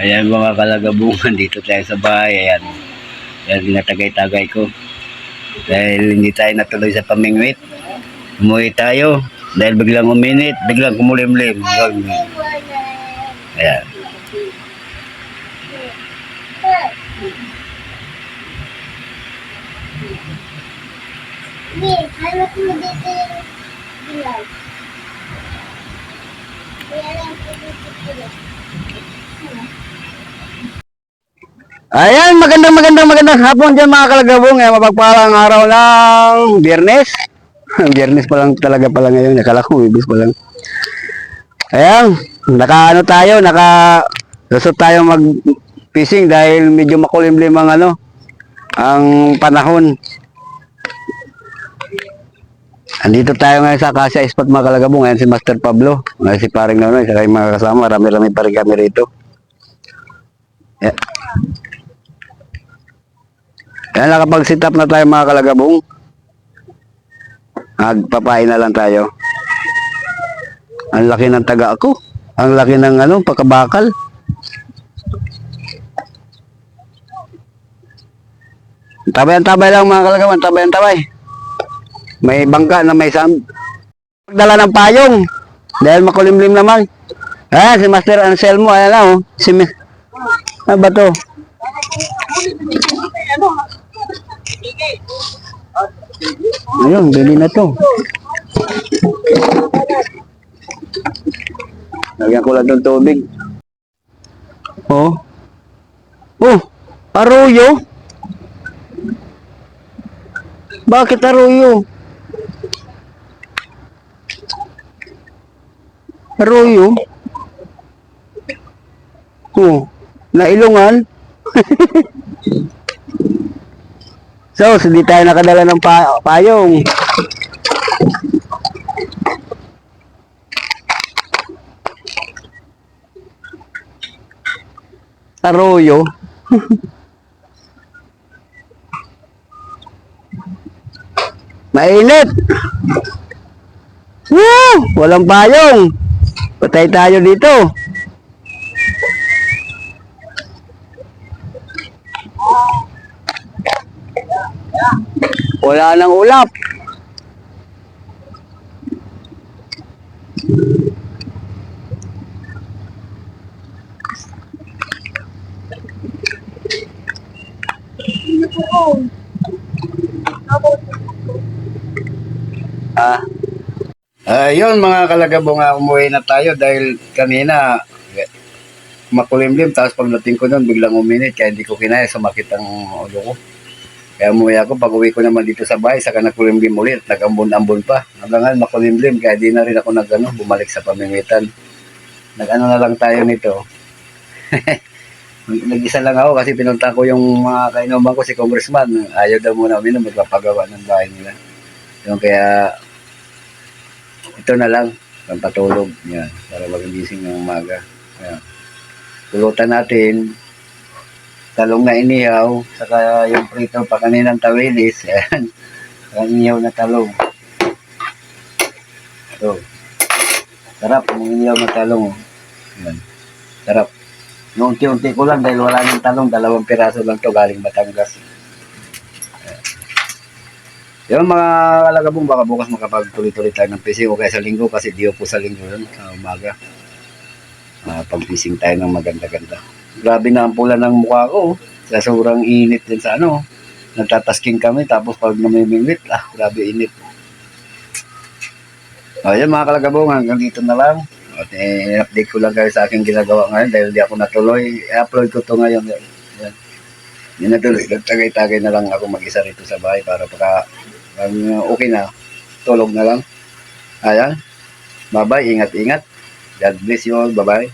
Ayan mga kalagabungan, dito tayo sa bahay. Ayan, ayan tinatagay-tagay ko. Dahil hindi tayo natuloy sa pamingwit. Umuwi tayo. Dahil biglang uminit, biglang kumulimlim. Ayan. Ayan, magandang hapon dyan mga kalagabong. Ayan, mapagpalang araw ng Biyernes. Biyernes pa lang talaga pala ngayon. Nakala ko, ibig pa lang. Ayan, lusot tayo mag-fishing dahil medyo makulimlim ang ang panahon. Andito tayo ngayon sa Acacia Spot mga kalagabong. Ayan si Master Pablo. Ayan si Paring Nonoy. Saka yung mga kasama. Rami-rami pa rin kami rito. Ayan. Ayan, nakapag-sit up na tayo mga kalagabong. Magpapain na lang tayo. Ang laki ng taga ako. Ang laki ng pagkabakal. Tabay lang mga kalagawan. Tabay. May bangka na may sand. Pagdala ng payong. Dahil makulimlim naman. Ayan, si Master Anselmo. Ayan na ano ba to? Ayun, bili na to. Lagyan ko lang ng tubig. Oh. Oh, aruyo. Bakit aruyo? Aruyo? Oh, nailungan. So, hindi tayo nakadala ng payong. Arroyo. Mainit. Woo! Walang payong. Patay tayo dito. Wala nang ulap. Ayun mga kalagabong, umuwi na tayo dahil kanina makulimlim, tapos pagdating ko doon biglang uminit kaya hindi ko kinaya, sumakit ang ulo ko. Kaya umuwi ako, pag uwi ko naman dito sa bahay, saka nagkulimlim ulit, nag-ambon-ambon pa. Hanggang nga makulimlim, kaya di na rin ako bumalik sa pamimitan. Na lang tayo nito. Nag-isa lang ako kasi pinunta ko yung mga kainuman ko, si Congressman. Ayaw daw muna uminom, magpapagawa ng bahay nila. Yung kaya, ito na lang, pampatulog. Yan, para magising ng umaga. Yan. Pulutan natin, talong na inihaw, saka yung prito pa kaninang tawilis. Ayan, ang inihaw na talong. Ito. Sarap, ang inihaw na talong. Ayan. Sarap. Noong unti-unti ko lang dahil wala ng talong, 2 piraso lang to galing Batangas. Ayan. Yung mga kalagabong, baka bukas makapagtuloy-tuloy tayo ng fishing o kaya sa linggo kasi di po sa linggo yun, sa umaga. Pag-fishing tayo ng maganda-ganda. Grabe na ang pula ng mukha ko. Sa sobrang init din sa nagtatasking kami tapos pag namimingwit, grabe init. Ayan mga kalagabong, hanggang dito na lang. At update ko lang kayo sa aking ginagawa ngayon dahil di ako natuloy. I-upload ko to ngayon. Ayan. Hindi natuloy. Tagay-tagay na lang ako mag-isa rito sa bahay para pagka okay na, tulog na lang. Ayan. Bye-bye. Ingat-ingat. God bless you all. Bye-bye.